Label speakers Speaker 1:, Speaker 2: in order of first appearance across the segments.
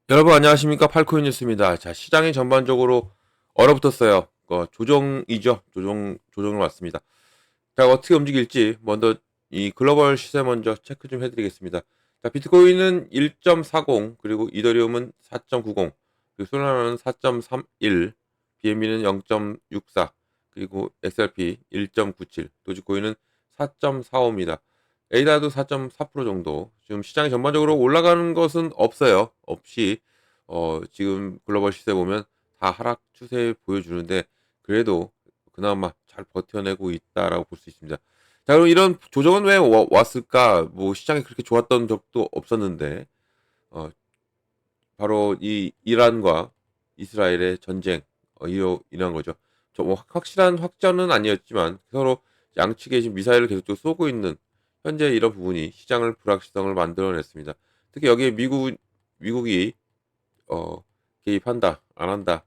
Speaker 1: 여러분 안녕하십니까? 팔코인 뉴스입니다. 자, 시장이 전반적으로 얼어붙었어요. 조정이죠. 조정을 왔습니다. 자, 어떻게 움직일지 먼저 이 글로벌 시세 먼저 체크 좀 해드리겠습니다. 자, 비트코인은 1.40, 그리고 이더리움은 4.90, 그리고 솔라나는 4.31, BNB는 0.64, 그리고 XRP 1.97, 도지코인은 4.45입니다. 에이다도 4.4% 정도. 지금 시장이 전반적으로 올라가는 것은 없어요. 없이 지금 글로벌 시세 보면 다 하락 추세 보여주는데 그래도 그나마 잘 버텨내고 있다라고 볼 수 있습니다. 자, 그럼 이런 조정은 왜 왔을까? 뭐 시장이 그렇게 좋았던 적도 없었는데 어, 바로 이 이란과 이스라엘의 전쟁 이런 거죠. 뭐 확실한 확전은 아니었지만 서로 양측에 지금 미사일을 계속 쏘고 있는 현재 이런 부분이 시장을 불확실성을 만들어냈습니다. 특히 여기에 미국이 어, 개입한다, 안 한다.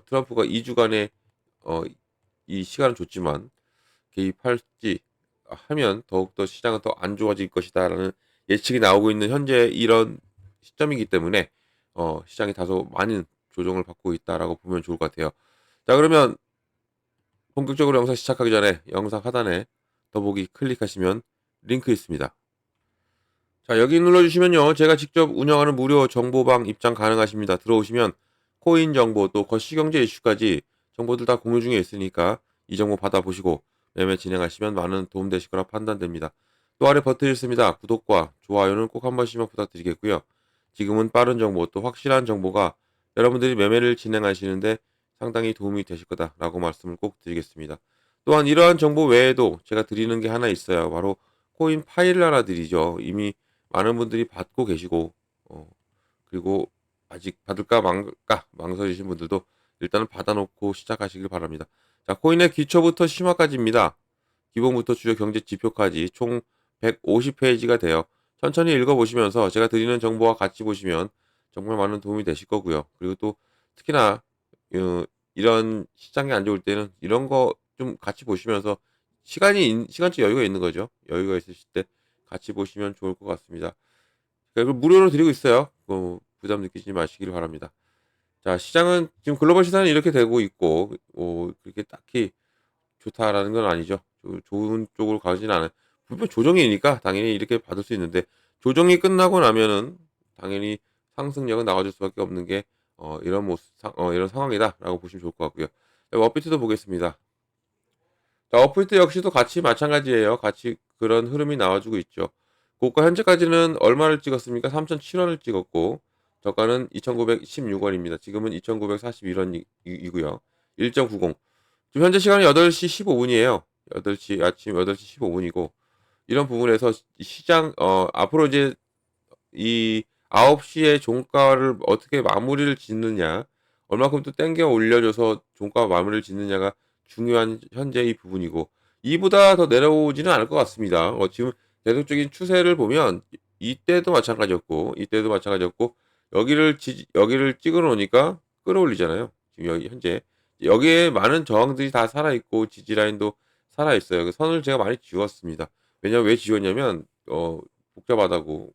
Speaker 1: 트럼프가 2주간의 어, 이 시간을 줬지만 개입할지 하면 더욱더 시장은 더 안 좋아질 것이다라는 예측이 나오고 있는 현재 이런 시점이기 때문에 시장이 다소 많은 조정을 받고 있다라고 보면 좋을 것 같아요. 자, 그러면 본격적으로 영상 시작하기 전에 영상 하단에 더보기 클릭하시면 링크 있습니다. 자, 여기 눌러주시면요, 제가 직접 운영하는 무료 정보방 입장 가능하십니다. 들어오시면 코인 정보 또 거시경제 이슈까지 정보들 다 공유 중에 있으니까 이 정보 받아보시고 매매 진행하시면 많은 도움 되실 거라 판단됩니다. 또 아래 버튼 있습니다. 구독과 좋아요는 꼭 한 번씩만 부탁드리겠고요. 지금은 빠른 정보 또 확실한 정보가 여러분들이 매매를 진행하시는데 상당히 도움이 되실 거다라고 말씀을 꼭 드리겠습니다. 또한 이러한 정보 외에도 제가 드리는 게 하나 있어요. 바로 코인 파일을 하나 드리죠. 이미 많은 분들이 받고 계시고 어 그리고 아직 받을까 말까 망설이신 분들도 일단은 받아놓고 시작하시길 바랍니다. 자, 코인의 기초부터 심화까지입니다. 기본부터 주요 경제 지표까지 총 150페이지가 돼요. 천천히 읽어보시면서 제가 드리는 정보와 같이 보시면 정말 많은 도움이 되실 거고요. 그리고 또 특히나 이런 시장이 안 좋을 때는 이런 거 좀 같이 보시면서 시간적 여유가 있는 거죠. 여유가 있으실 때 같이 보시면 좋을 것 같습니다. 이걸 무료로 드리고 있어요. 부담 느끼지 마시길 바랍니다. 자, 시장은 지금 글로벌 시장은 이렇게 되고 있고 그렇게 딱히 좋다라는 건 아니죠. 좋은 쪽으로 가지는 않아요. 분명 조정이니까 당연히 이렇게 받을 수 있는데 조정이 끝나고 나면은 당연히 상승력은 나와줄 수밖에 없는 게 이런 상황이다라고 보시면 좋을 것 같고요. 자, 업비트도 보겠습니다. 자, 업비트 역시도 같이 마찬가지예요. 같이 그런 흐름이 나와주고 있죠. 고가 현재까지는 얼마를 찍었습니까? 3,007원을 찍었고 저가는 2,916원입니다. 지금은 2,941원이고요. 1.90. 지금 현재 시간은 8시 15분이에요. 8시 아침 8시 15분이고 이런 부분에서 시장 앞으로 이제 이 9시에 종가를 어떻게 마무리를 짓느냐, 얼마큼 또 땡겨 올려줘서 종가 마무리를 짓느냐가 중요한 현재 이 부분이고 이보다 더 내려오지는 않을 것 같습니다. 지금 계속적인 추세를 보면 이때도 마찬가지였고 여기를 찍어 놓으니까 끌어올리잖아요. 지금 여기 현재 여기에 많은 저항들이 다 살아 있고 지지 라인도 살아 있어요. 그 선을 제가 많이 지웠습니다. 왜냐면 왜 지웠냐면 복잡하다고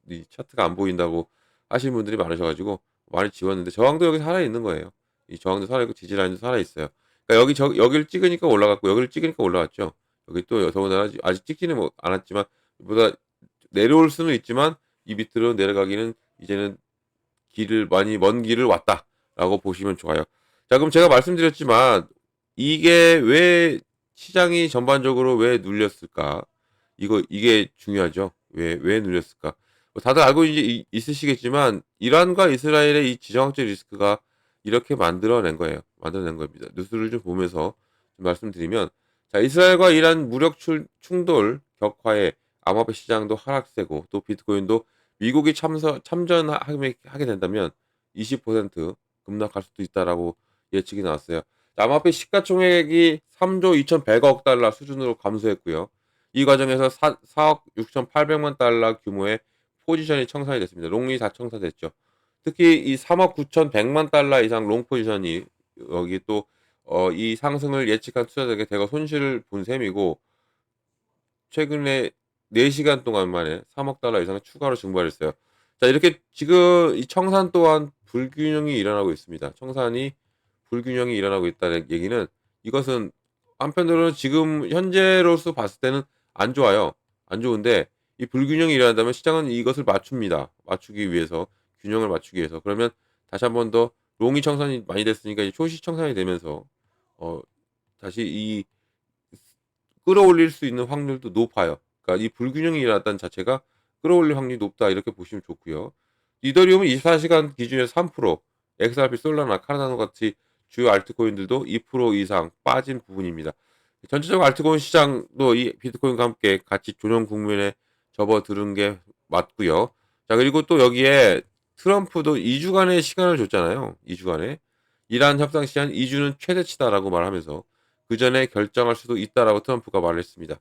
Speaker 1: 이 차트가 안 보인다고 하시는 분들이 많으셔 가지고 많이 지웠는데 저항도 여기 살아 있는 거예요. 이 저항도 살아 있고 지지 라인도 살아 있어요. 그러니까 여기를 찍으니까 올라갔고 여기를 찍으니까 올라갔죠. 여기 또 더군다나 아직 찍지는 않았지만 보다 내려올 수는 있지만 이 밑으로 내려가기는 이제는 길을 많이 먼 길을 왔다라고 보시면 좋아요. 자, 그럼 제가 말씀드렸지만 이게 왜 시장이 전반적으로 왜 눌렸을까? 이게 중요하죠. 왜 눌렸을까? 뭐 다들 알고 있으시겠지만 이란과 이스라엘의 이 지정학적 리스크가 이렇게 만들어낸 거예요. 만들어낸 겁니다. 뉴스를 좀 보면서 좀 말씀드리면 자, 이스라엘과 이란 충돌 격화에 암호화폐 시장도 하락세고 또 비트코인도 미국이 참전하게 된다면 20% 급락할 수도 있다라고 예측이 나왔어요. 암호화폐 시가총액이 3조 2,100억 달러 수준으로 감소했고요. 이 과정에서 4억 6,800만 달러 규모의 포지션이 청산이 됐습니다. 롱이 다 청산됐죠. 특히 이 3억 9,100만 달러 이상 롱 포지션이 여기 또 이 상승을 예측한 투자자에게 대거 손실을 본 셈이고 최근에 4시간 동안 만에 3억 달러 이상을 추가로 증발했어요. 자, 이렇게 지금 이 청산 또한 불균형이 일어나고 있습니다. 청산이 불균형이 일어나고 있다는 얘기는, 이것은 한편으로는 지금 현재로서 봤을 때는 안 좋아요. 안 좋은데, 이 불균형이 일어난다면 시장은 이것을 맞춥니다. 맞추기 위해서, 균형을 맞추기 위해서. 그러면 다시 한번 더 롱이 청산이 많이 됐으니까 이제 숏이 청산이 되면서 어 다시 이 끌어올릴 수 있는 확률도 높아요. 그러니까 이 불균형이 일어났다는 자체가 끌어올릴 확률이 높다, 이렇게 보시면 좋고요. 이더리움은 24시간 기준에서 3%, XRP, 솔라나, 카르다노 같이 주요 알트코인들도 2% 이상 빠진 부분입니다. 전체적으로 알트코인 시장도 이 비트코인과 함께 같이 조정 국면에 접어드는 게 맞고요. 자, 그리고 또 여기에 트럼프도 2주간의 시간을 줬잖아요. 2주간에. 이란 협상 시한 2주는 최대치다라고 말하면서 그 전에 결정할 수도 있다라고 트럼프가 말했습니다.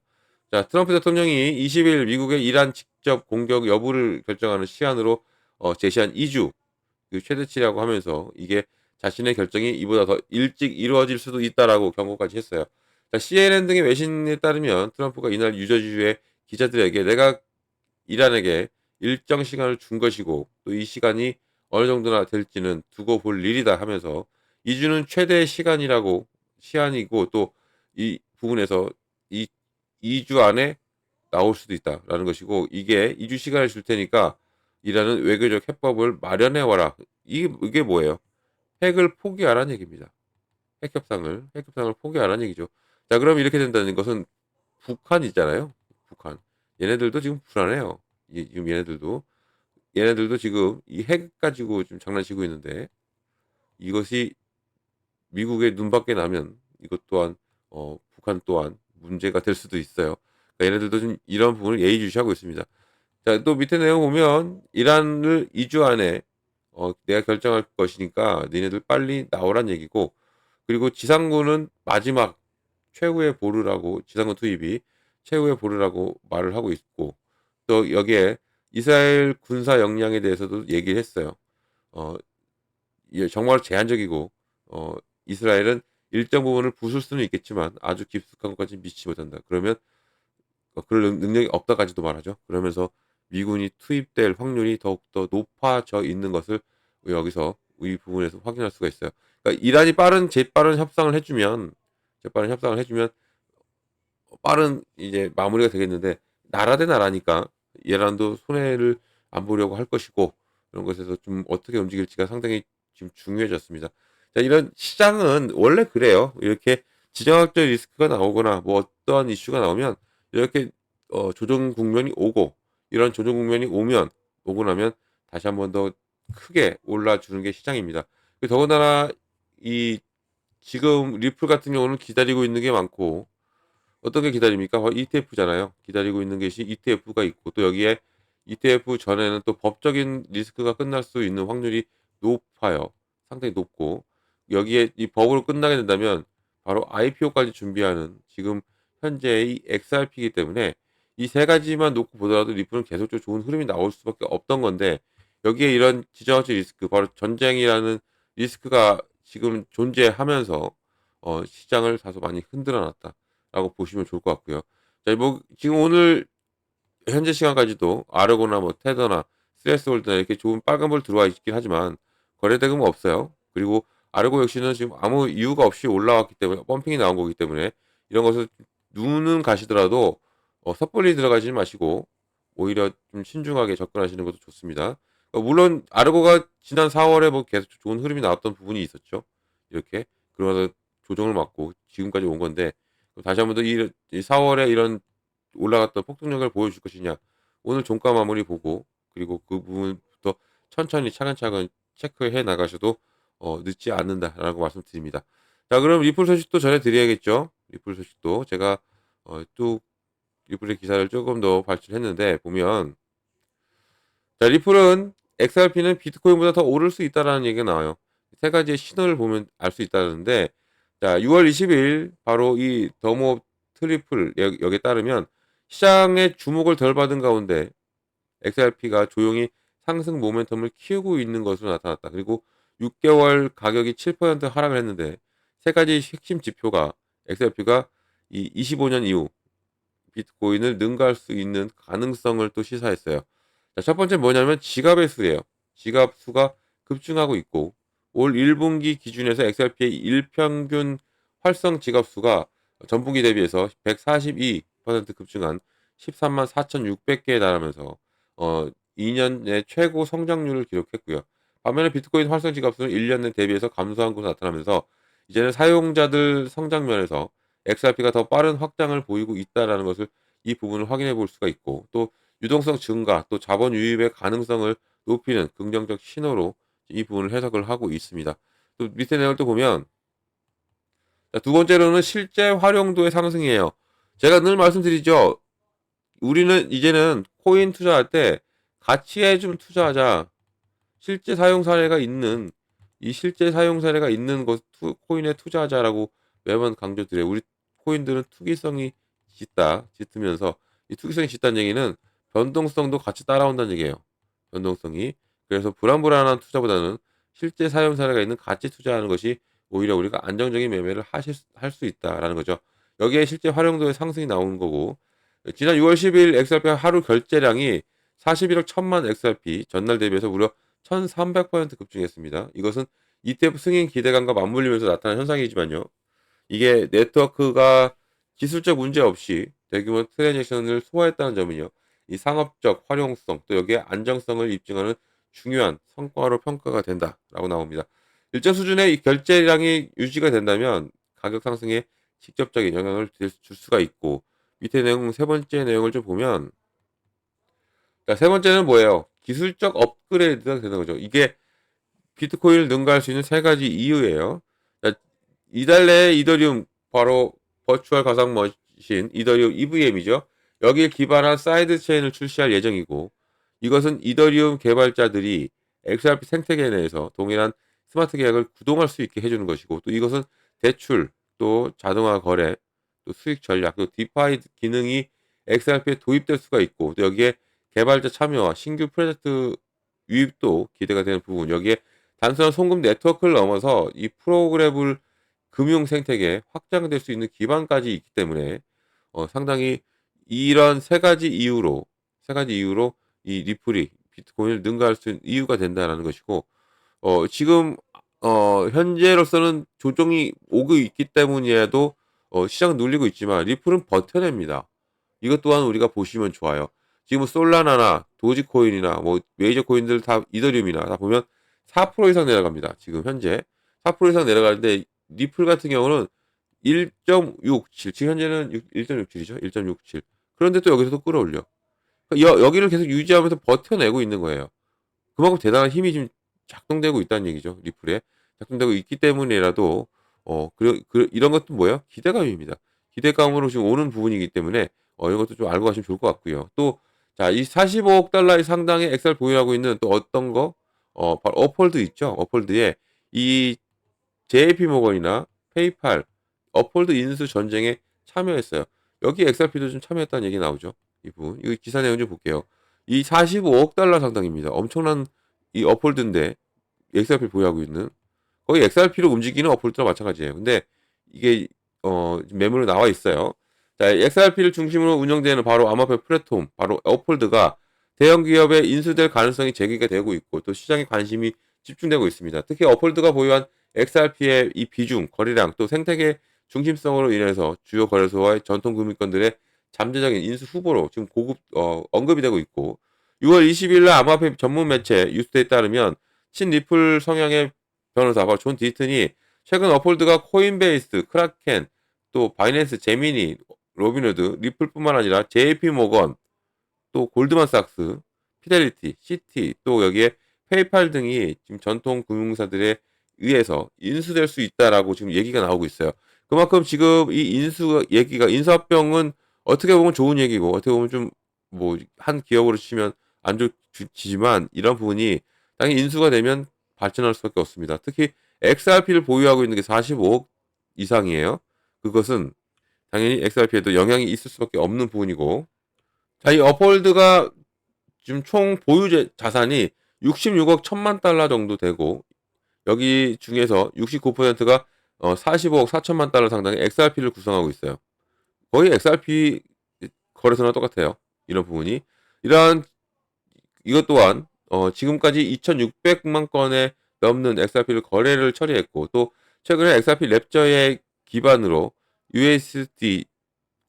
Speaker 1: 자, 트럼프 대통령이 20일 미국의 이란 직접 공격 여부를 결정하는 시한으로 제시한 2주, 그 최대치라고 하면서 이게 자신의 결정이 이보다 더 일찍 이루어질 수도 있다라고 경고까지 했어요. 자, CNN 등의 외신에 따르면 트럼프가 이날 유저지주의 기자들에게 내가 이란에게 일정 시간을 준 것이고 또 이 시간이 어느 정도나 될지는 두고 볼 일이다 하면서 2주는 최대 시간이라고 시한이고 또 이 부분에서 이 2주 안에 나올 수도 있다라는 것이고, 이게 2주 시간을 줄 테니까 이라는 외교적 해법을 마련해 와라. 이게 뭐예요? 핵을 포기하라는 얘기입니다. 핵협상을 포기하라는 얘기죠. 자, 그럼 이렇게 된다는 것은 북한 있잖아요. 북한. 얘네들도 지금 불안해요. 지금 얘네들도 지금 이 핵 가지고 좀 장난치고 있는데, 이것이 미국의 눈밖에 나면 이것 또한 북한 또한 문제가 될 수도 있어요. 그러니까 얘네들도 좀 이런 부분을 예의주시하고 있습니다. 자, 또 밑에 내용 보면 이란을 2주 안에 내가 결정할 것이니까 니네들 빨리 나오란 얘기고, 그리고 지상군은 마지막 최후의 보루라고, 지상군 투입이 최후의 보루라고 말을 하고 있고, 또 여기에 이스라엘 군사 역량에 대해서도 얘기를 했어요. 어, 이게 정말 제한적이고 어, 이스라엘은 일정 부분을 부술 수는 있겠지만 아주 깊숙한 것까지 미치지 못한다. 그러면 그럴 능력이 없다까지도 말하죠. 그러면서 미군이 투입될 확률이 더욱더 높아져 있는 것을 여기서 이 부분에서 확인할 수가 있어요. 그러니까 이란이 재빠른 협상을 해주면 빠른 이제 마무리가 되겠는데, 나라 대 나라니까 이란도 손해를 안 보려고 할 것이고, 이런 것에서 좀 어떻게 움직일지가 상당히 지금 중요해졌습니다. 자, 이런 시장은 원래 그래요. 이렇게 지정학적 리스크가 나오거나 뭐 어떠한 이슈가 나오면 이렇게 조정 국면이 오고, 이런 조정 국면이 오고 나면 다시 한번 더 크게 올라주는 게 시장입니다. 더군다나 이 지금 리플 같은 경우는 기다리고 있는 게 많고, 어떤 게 기다립니까? 바로 ETF잖아요. 기다리고 있는 것이 ETF가 있고, 또 여기에 ETF 전에는 또 법적인 리스크가 끝날 수 있는 확률이 높아요. 상당히 높고, 여기에 이 법으로 끝나게 된다면 바로 IPO까지 준비하는 지금 현재의 XRP이기 때문에 이 세 가지만 놓고 보더라도 리플은 계속적으로 좋은 흐름이 나올 수밖에 없던 건데, 여기에 이런 지정학적 리스크, 바로 전쟁이라는 리스크가 지금 존재하면서 시장을 다소 많이 흔들어 놨다라고 보시면 좋을 것 같고요. 자, 뭐 지금 오늘 현재 시간까지도 아르고나 뭐 테더나 스레스홀드나 이렇게 좋은 빨간불 들어와 있긴 하지만 거래 대금은 없어요. 그리고 아르고 역시는 지금 아무 이유가 없이 올라왔기 때문에, 펌핑이 나온 거기 때문에 이런 것을 눈은 가시더라도 섣불리 들어가지 마시고 오히려 좀 신중하게 접근하시는 것도 좋습니다. 물론 아르고가 지난 4월에 뭐 계속 좋은 흐름이 나왔던 부분이 있었죠. 이렇게 그러면서 조정을 맞고 지금까지 온 건데, 다시 한번 더 이 4월에 이런 올라갔던 폭등력을 보여줄 것이냐. 오늘 종가 마무리 보고 그리고 그 부분부터 천천히 차근차근 체크해 나가셔도 늦지 않는다라고 말씀드립니다. 자, 그럼 리플 소식도 전해드려야겠죠. 리플 소식도 제가 또 리플의 기사를 조금 더 발췌했는데 보면, 자, 리플은 XRP는 비트코인보다 더 오를 수 있다라는 얘기가 나와요. 세 가지의 신호를 보면 알 수 있다는데, 자, 6월 20일 바로 이 더모 트리플 여기에 따르면 시장의 주목을 덜 받은 가운데 XRP가 조용히 상승 모멘텀을 키우고 있는 것으로 나타났다. 그리고 6개월 가격이 7% 하락을 했는데 세 가지 핵심 지표가 XRP가 이 25년 이후 비트코인을 능가할 수 있는 가능성을 또 시사했어요. 자, 첫 번째 뭐냐면 지갑의 수예요. 지갑 수가 급증하고 있고 올 1분기 기준에서 XRP의 일평균 활성 지갑 수가 전분기 대비해서 142% 급증한 13만 4,600개에 달하면서 2년 내 최고 성장률을 기록했고요. 반면에 비트코인 활성 지갑 수는 1년 내 대비해서 감소한 것으로 나타나면서 이제는 사용자들 성장 면에서 XRP가 더 빠른 확장을 보이고 있다라는 것을 이 부분을 확인해 볼 수가 있고 또 유동성 증가 또 자본 유입의 가능성을 높이는 긍정적 신호로 이 부분을 해석을 하고 있습니다. 또 밑에 내용을 또 보면 두 번째로는 실제 활용도의 상승이에요. 제가 늘 말씀드리죠. 우리는 이제는 코인 투자할 때 가치에 좀 투자하자. 실제 사용 사례가 있는 이 실제 사용 사례가 있는 것 코인에 투자하자라고 매번 강조드려요. 우리 코인들은 투기성이 짙으면서 이 투기성이 짙다는 얘기는 변동성도 같이 따라온다는 얘기예요. 변동성이. 그래서 불안불안한 투자보다는 실제 사용 사례가 있는 가치 투자하는 것이 오히려 우리가 안정적인 매매를 할 수 있다라는 거죠. 여기에 실제 활용도의 상승이 나오는 거고 지난 6월 10일 XRP 하루 결제량이 41억 1천만 XRP 전날 대비해서 무려 1300% 급증했습니다. 이것은 ETF 승인 기대감과 맞물리면서 나타난 현상이지만요. 이게 네트워크가 기술적 문제 없이 대규모 트랜잭션을 소화했다는 점은요. 이 상업적 활용성 또 여기에 안정성을 입증하는 중요한 성과로 평가가 된다라고 나옵니다. 일정 수준의 이 결제량이 유지가 된다면 가격 상승에 직접적인 영향을 줄 수가 있고 밑에 내용 세 번째 내용을 좀 보면 자, 세 번째는 뭐예요? 기술적 업그레이드가 되는 거죠. 이게 비트코인을 능가할 수 있는 세 가지 이유예요. 자, 이달 내에 이더리움 바로 버추얼 가상 머신 이더리움 EVM이죠. 여기에 기반한 사이드 체인을 출시할 예정이고 이것은 이더리움 개발자들이 XRP 생태계 내에서 동일한 스마트 계약을 구동할 수 있게 해주는 것이고 또 이것은 대출 또 자동화 거래 또 수익 전략 또 디파이 기능이 XRP에 도입될 수가 있고 또 여기에 개발자 참여와 신규 프로젝트 유입도 기대가 되는 부분 여기에 단순한 송금 네트워크를 넘어서 이 프로그래블 금융 생태계에 확장될 수 있는 기반까지 있기 때문에 상당히 이런 세 가지 이유로 이 리플이 비트코인을 능가할 수 있는 이유가 된다라는 것이고 지금 현재로서는 조정이 오고 있기 때문이라도 시장은 눌리고 있지만 리플은 버텨냅니다. 이것 또한 우리가 보시면 좋아요. 지금 솔라나나 도지코인이나 뭐 메이저 코인들 다 이더리움이나 다 보면 4% 이상 내려갑니다. 지금 현재 4% 이상 내려가는데 리플 같은 경우는 1.67 지금 현재는 1.67이죠. 1.67 그런데 또 여기서 또 끌어올려. 여기를 계속 유지하면서 버텨내고 있는 거예요. 그만큼 대단한 힘이 지금 작동되고 있다는 얘기죠. 리플에 작동되고 있기 때문이라도 이런 것도 뭐예요? 기대감입니다. 기대감으로 지금 오는 부분이기 때문에 이런 것도 좀 알고 가시면 좋을 것 같고요. 또 자, 이 45억 달러의 상당의 엑셀 보유하고 있는 또 어떤 거? 바로 어폴드 있죠. 어폴드에 이 JP 모건이나 페이팔, 어폴드 인수 전쟁에 참여했어요. 여기 XRP도 좀 참여했다는 얘기 나오죠. 이 부분. 이 기사 내용 좀 볼게요. 이 45억 달러 상당입니다. 엄청난 이 어폴드인데 XRP 보유하고 있는 거의 XRP로 움직이는 어폴드와 마찬가지예요. 근데 이게 매물로 나와 있어요. 자, XRP를 중심으로 운영되는 바로 암호화폐 플랫폼, 바로 어폴드가 대형 기업에 인수될 가능성이 제기가 되고 있고 또 시장에 관심이 집중되고 있습니다. 특히 어폴드가 보유한 XRP의 이 비중, 거래량 또 생태계 중심성으로 인해서 주요 거래소와 전통 금융권들의 잠재적인 인수 후보로 지금 언급이 되고 있고 6월 20일 날 암호화폐 전문 매체 뉴스데이에 따르면 친리플 성향의 변호사 바로 존 디튼이 최근 어폴드가 코인베이스, 크라켄, 또 바이낸스, 제미니, 로빈후드, 리플뿐만 아니라 JP 모건, 또 골드만삭스, 피델리티, 시티, 또 여기에 페이팔 등이 지금 전통 금융사들에 의해서 인수될 수 있다라고 지금 얘기가 나오고 있어요. 그만큼 지금 이 인수합병은 어떻게 보면 좋은 얘기고 어떻게 보면 좀 뭐 한 기업으로 치면 안 좋지만 이런 부분이 당연히 인수가 되면 발전할 수밖에 없습니다. 특히 XRP를 보유하고 있는 게 45억 이상이에요. 그것은 당연히 XRP에도 영향이 있을 수밖에 없는 부분이고 자, 이 어폴드가 지금 총 보유 자산이 66억 1천만 달러 정도 되고 여기 중에서 69%가 45억 4천만 달러 상당의 XRP를 구성하고 있어요. 거의 XRP 거래소랑 똑같아요. 이런 부분이. 이러한 이것 또한 지금까지 2,600만 건에 넘는 XRP를 거래를 처리했고, 또 최근에 XRP 랩저의 기반으로 USD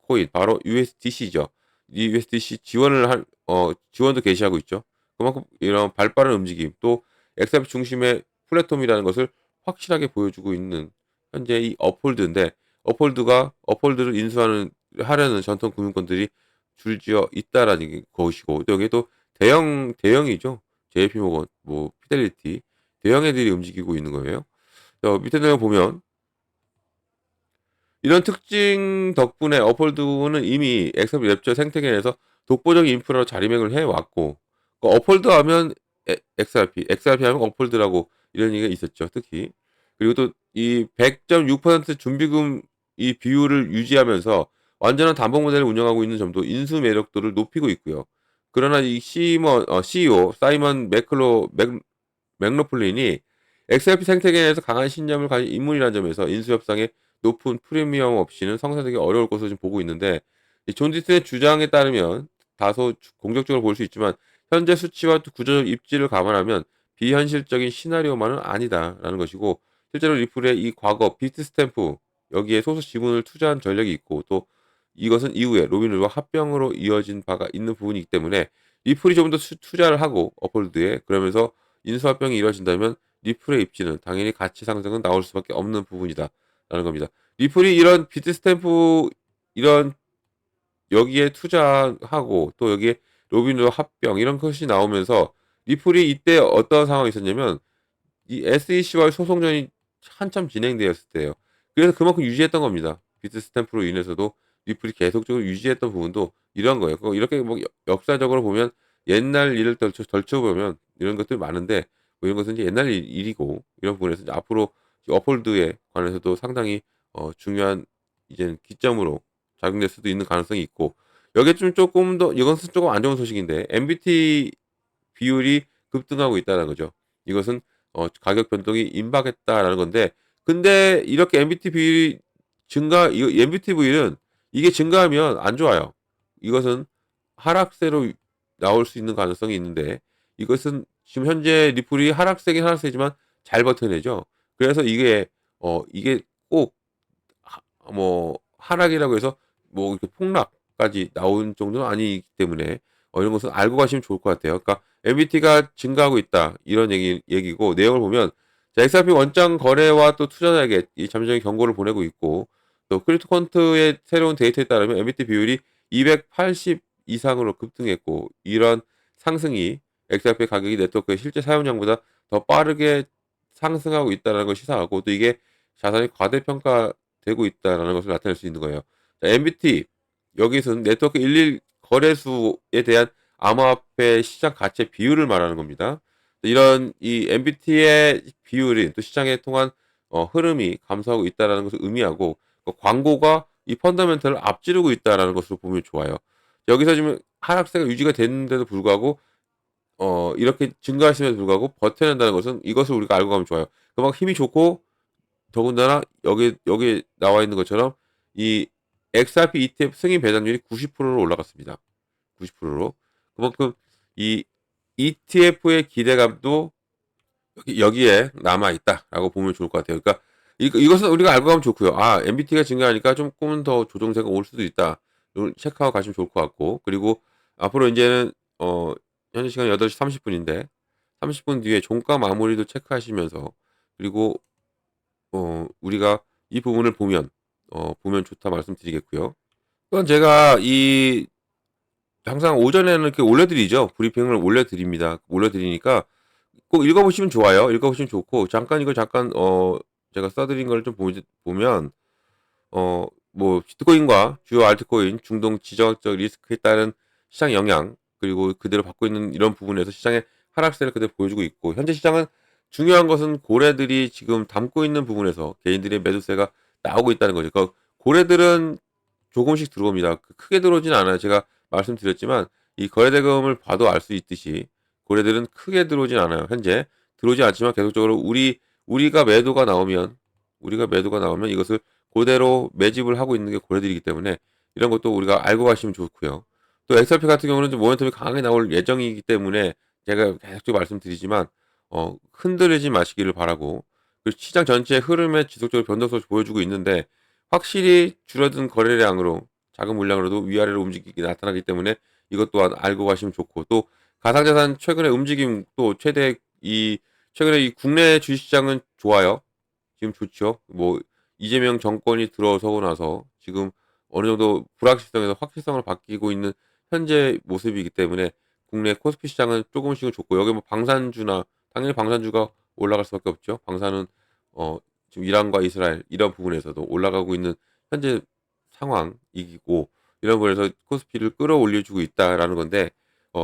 Speaker 1: 코인, 바로 USDC죠. 이 USDC 지원도 개시하고 있죠. 그만큼 이런 발빠른 움직임, 또 XRP 중심의 플랫폼이라는 것을 확실하게 보여주고 있는 현재 이 업홀드인데, 업홀드를 하려는 전통 금융권들이 줄지어 있다라는 것이고, 또 여기에 또 대형이죠. JP모건, 뭐 피델리티, 대형 애들이 움직이고 있는 거예요. 밑에 내용 보면 이런 특징 덕분에 업홀드는 이미 엑셀 랩처 생태계에서 독보적인 인프라로 자리매김을 해왔고, 업홀드 하면 XRP 하면 업홀드라고 이런 얘기가 있었죠. 특히. 그리고 또 이 100.6% 준비금 이 비율을 유지하면서 완전한 담보 모델을 운영하고 있는 점도 인수 매력도를 높이고 있고요. 그러나 이 CEO 사이먼 맥로플린이 XRP 생태계 내에서 강한 신념을 가진 인물이라는 점에서 인수 협상에 높은 프리미엄 없이는 성사되기 어려울 것으로 지금 보고 있는데, 존 디슨의 주장에 따르면 다소 공격적으로 볼 수 있지만 현재 수치와 또 구조적 입지를 감안하면 비현실적인 시나리오만은 아니다라는 것이고, 실제로 리플의 이 과거 비트 스탬프 여기에 소수 지분을 투자한 전력이 있고, 또 이것은 이후에 로빈룰과 합병으로 이어진 바가 있는 부분이기 때문에 리플이 좀 더 투자를 하고 업홀드에, 그러면서 인수합병이 이루어진다면 리플의 입지는 당연히 가치 상승은 나올 수밖에 없는 부분이다라는 겁니다. 리플이 이런 비트 스탬프 이런 여기에 투자하고, 또 여기에 로빈과 합병 이런 것이 나오면서 리플이 이때 어떤 상황이 있었냐면 이 SEC와의 소송전이 한참 진행되었을 때예요. 그래서 그만큼 유지했던 겁니다. 비트 스탬프로 인해서도 리플이 계속적으로 유지했던 부분도 이런 거예요. 이렇게 뭐 역사적으로 보면 옛날 일을 덜쳐보면 이런 것들이 많은데, 뭐 이런 것은 이제 옛날 일이고, 이런 부분에서 이제 앞으로 업홀드에 관해서도 상당히 중요한 이제 기점으로 작용될 수도 있는 가능성이 있고, 여기에 좀 조금 더 이것은 조금 안 좋은 소식인데, MBT 비율이 급등하고 있다는 거죠. 이것은 가격 변동이 임박했다라는 건데, 근데 이렇게 MBT 비율이 MBT 비율은 이게 증가하면 안 좋아요. 이것은 하락세로 나올 수 있는 가능성이 있는데, 이것은 지금 현재 리플이 하락세긴 하락세지만 잘 버텨내죠. 그래서 이게 꼭 뭐 하락이라고 해서 뭐 이렇게 폭락까지 나온 정도는 아니기 때문에 이런 것은 알고 가시면 좋을 것 같아요. 그러니까 MBT가 증가하고 있다 이런 얘기고, 내용을 보면 자, XRP 원장 거래와 또 투자자에게 이 잠정의 경고를 보내고 있고, 또 크립토컨트의 새로운 데이터에 따르면 MBT 비율이 280 이상으로 급등했고, 이런 상승이 XRP 가격이 네트워크의 실제 사용량보다 더 빠르게 상승하고 있다는 걸 시사하고, 또 이게 자산이 과대평가되고 있다는 것을 나타낼 수 있는 거예요. 자, MBT 여기서는 네트워크 일일 거래수에 대한 암호화폐 시장 가치의 비율을 말하는 겁니다. 이런 이 MBT의 비율이 또 시장에 통한 흐름이 감소하고 있다는 것을 의미하고, 광고가 이 펀더멘털을 앞지르고 있다는 것으로 보면 좋아요. 여기서 지금 하락세가 유지가 됐는데도 불구하고 이렇게 증가했음에도 불구하고 버텨낸다는 것은, 이것을 우리가 알고 가면 좋아요. 그만큼 힘이 좋고, 더군다나 여기 나와 있는 것처럼 이 XRP ETF 승인 배당률이 90%로 올라갔습니다. 90%로. 그만큼 이 ETF의 기대감도 여기에 남아 있다라고 보면 좋을 것 같아요. 그러니까 이것은 우리가 알고 가면 좋고요. 아, MBT가 증가하니까 조금은 더 조정세가 올 수도 있다. 이걸 체크하고 가시면 좋을 것 같고, 그리고 앞으로 이제는 현재 시간 8시 30분인데 30분 뒤에 종가 마무리도 체크하시면서, 그리고 우리가 이 부분을 보면 좋다 말씀드리겠고요. 또한 제가 항상 오전에는 이렇게 올려드리죠. 브리핑을 올려드립니다. 올려드리니까 꼭 읽어보시면 좋아요. 읽어보시면 좋고, 잠깐 제가 써드린 걸 좀 보면 뭐 비트코인과 주요 알트코인 중동 지정학적 리스크에 따른 시장 영향, 그리고 그대로 받고 있는 이런 부분에서 시장의 하락세를 그대로 보여주고 있고, 현재 시장은 중요한 것은 고래들이 지금 담고 있는 부분에서 개인들의 매도세가 나오고 있다는 거죠. 그러니까 고래들은 조금씩 들어옵니다. 크게 들어오진 않아요. 제가 말씀드렸지만 이 거래대금을 봐도 알 수 있듯이 고래들은 크게 들어오진 않아요. 현재 들어오지 않지만 계속적으로 우리가 매도가 나오면 이것을 그대로 매집을 하고 있는 게 고래들이기 때문에, 이런 것도 우리가 알고 가시면 좋고요. 또 XRP 같은 경우는 좀 모멘텀이 강하게 나올 예정이기 때문에 제가 계속 말씀드리지만 흔들리지 마시기를 바라고, 그 시장 전체의 흐름에 지속적으로 변동성을 보여주고 있는데 확실히 줄어든 거래량으로 작은 물량으로도 위아래로 움직이기 나타나기 때문에 이것 또한 알고 가시면 좋고, 또 가상자산 최근에 움직임 또 최근에 이 국내 주식시장은 좋아요. 지금 좋죠. 뭐 이재명 정권이 들어서고 나서 지금 어느 정도 불확실성에서 확실성을 바뀌고 있는 현재 모습이기 때문에 국내 코스피 시장은 조금씩은 좋고, 여기 뭐 방산주나 당연히 방산주가 올라갈 수밖에 없죠. 방산은 어 지금 이란과 이스라엘 이런 부분에서도 올라가고 있는 현재 상황이고, 이런 부분에서 코스피를 끌어올려 주고 있다라는 건데,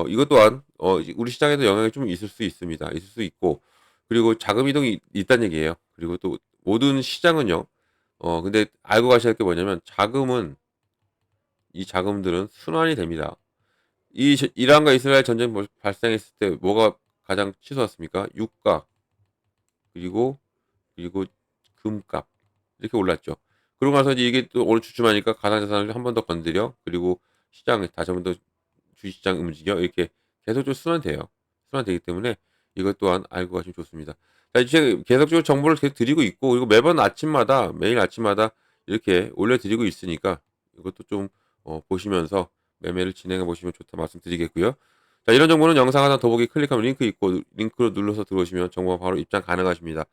Speaker 1: 이것 또한 이제 우리 시장에도 영향이 좀 있을 수 있습니다. 있을 수 있고, 그리고 자금 이동이 있다는 얘기예요. 그리고 또 모든 시장은요. 근데 알고 가셔야 할 게 뭐냐면, 이 자금들은 순환이 됩니다. 이란과 이스라엘 전쟁 발생했을 때 뭐가 가장 치솟았습니까? 유가, 그리고 금값 이렇게 올랐죠. 그러고 나서 이제 이게 또 오늘 주춤하니까 가상자산을 한 번 더 건드려, 그리고 시장에 다시 한 번 더 주식시장 움직여, 이렇게 계속적으로 순환돼요. 순환되기 때문에 이것 또한 알고 가시면 좋습니다. 자, 이제 계속적으로 정보를 계속 드리고 있고, 그리고 매일 아침마다 이렇게 올려드리고 있으니까 이것도 좀 보시면서 매매를 진행해 보시면 좋다 말씀드리겠고요. 자, 이런 정보는 영상 하나 더보기 클릭하면 링크 있고, 링크로 눌러서 들어오시면 정보가 바로 입장 가능하십니다.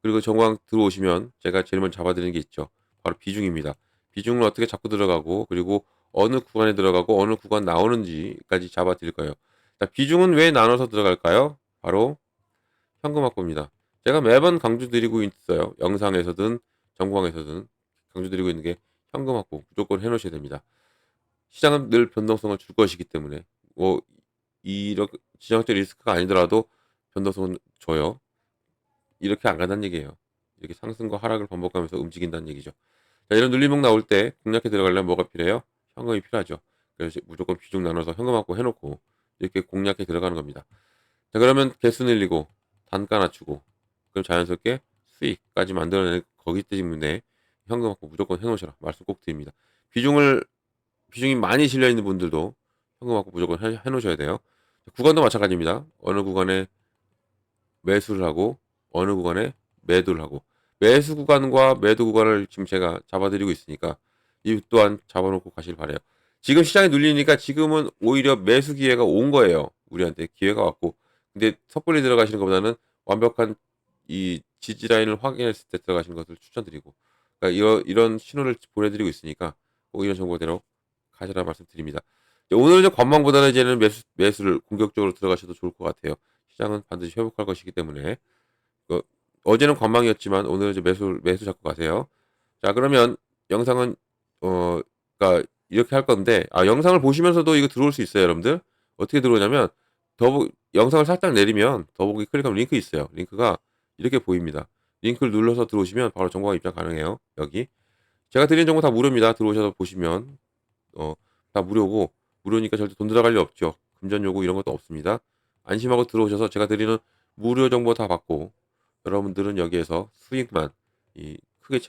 Speaker 1: 그리고 정보가 들어오시면 제가 제일 먼저 잡아드리는 게 있죠. 바로 비중입니다. 비중을 어떻게 잡고 들어가고, 그리고 어느 구간에 들어가고 어느 구간 나오는지까지 잡아드릴 거예요. 자, 비중은 왜 나눠서 들어갈까요? 바로 현금 확보입니다. 제가 매번 강조드리고 있어요. 영상에서든 정보방에서든 강조드리고 있는 게 현금 확보 무조건 해놓으셔야 됩니다. 시장은 늘 변동성을 줄 것이기 때문에, 뭐 이렇게 지정학적 리스크가 아니더라도 변동성은 줘요. 이렇게 안 간다는 얘기예요. 이렇게 상승과 하락을 반복하면서 움직인다는 얘기죠. 자, 이런 눌림목 나올 때 공략해 들어가려면 뭐가 필요해요? 현금이 필요하죠. 그래서 무조건 비중 나눠서 현금 확보 해놓고 이렇게 공략해 들어가는 겁니다. 자, 그러면 개수 늘리고 단가 낮추고, 그럼 자연스럽게 수익까지 만들어내는 거기 때문에 현금 확보 무조건 해놓으셔라 말씀 꼭 드립니다. 비중이 많이 실려 있는 분들도 현금 확보 무조건 해놓으셔야 돼요. 구간도 마찬가지입니다. 어느 구간에 매수를 하고 어느 구간에 매도를 하고, 매수 구간과 매도 구간을 지금 제가 잡아드리고 있으니까 이 또한 잡아놓고 가시길 바래요. 지금 시장이 눌리니까 지금은 오히려 매수 기회가 온 거예요. 우리한테 기회가 왔고, 근데 섣불리 들어가시는 것보다는 완벽한 이 지지 라인을 확인했을 때 들어가시는 것을 추천드리고, 그러니까 이런 신호를 보내드리고 있으니까 꼭 이런 정보대로 가시라 말씀드립니다. 오늘은 이제 관망보다는 이제는 매수를 공격적으로 들어가셔도 좋을 것 같아요. 시장은 반드시 회복할 것이기 때문에. 그 어제는 관망이었지만 오늘은 이제 매수 잡고 가세요. 자, 그러면 영상은 그러니까 이렇게 할 건데, 영상을 보시면서도 이거 들어올 수 있어요, 여러분들. 어떻게 들어오냐면, 영상을 살짝 내리면 더보기 클릭하면 링크 있어요. 링크가 이렇게 보입니다. 링크를 눌러서 들어오시면 바로 정보가 입장 가능해요. 여기 제가 드리는 정보 다 무료입니다. 들어오셔서 보시면 다 무료고, 무료니까 절대 돈 들어갈 일 없죠. 금전 요구 이런 것도 없습니다. 안심하고 들어오셔서 제가 드리는 무료 정보 다 받고, 여러분들은 여기에서 수익만 크게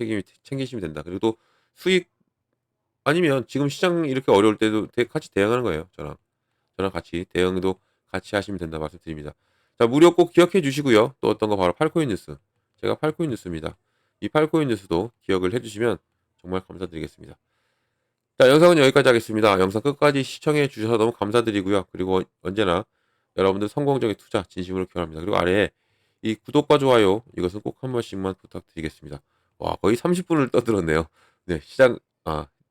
Speaker 1: 챙기시면 된다. 그리고 또 수익 아니면 지금 시장 이렇게 어려울 때도 같이 대응하는 거예요. 저랑 같이 대응도 같이 하시면 된다 말씀드립니다. 자, 무료 꼭 기억해 주시고요. 또 어떤 거 바로 팔코인 뉴스. 제가 팔코인 뉴스입니다. 이 팔코인 뉴스도 기억을 해 주시면 정말 감사드리겠습니다. 자, 영상은 여기까지 하겠습니다. 영상 끝까지 시청해 주셔서 너무 감사드리고요. 그리고 언제나 여러분들 성공적인 투자 진심으로 기원합니다. 그리고 아래에 이 구독과 좋아요 이것은 꼭 한 번씩만 부탁드리겠습니다. 와, 거의 30분을 떠들었네요. 네,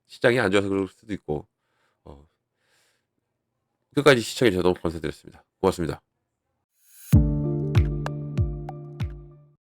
Speaker 1: 시장이 안 좋아서 그럴 수도 있고, 어, 끝까지 시청해 주셔서 너무 감사드렸습니다. 고맙습니다.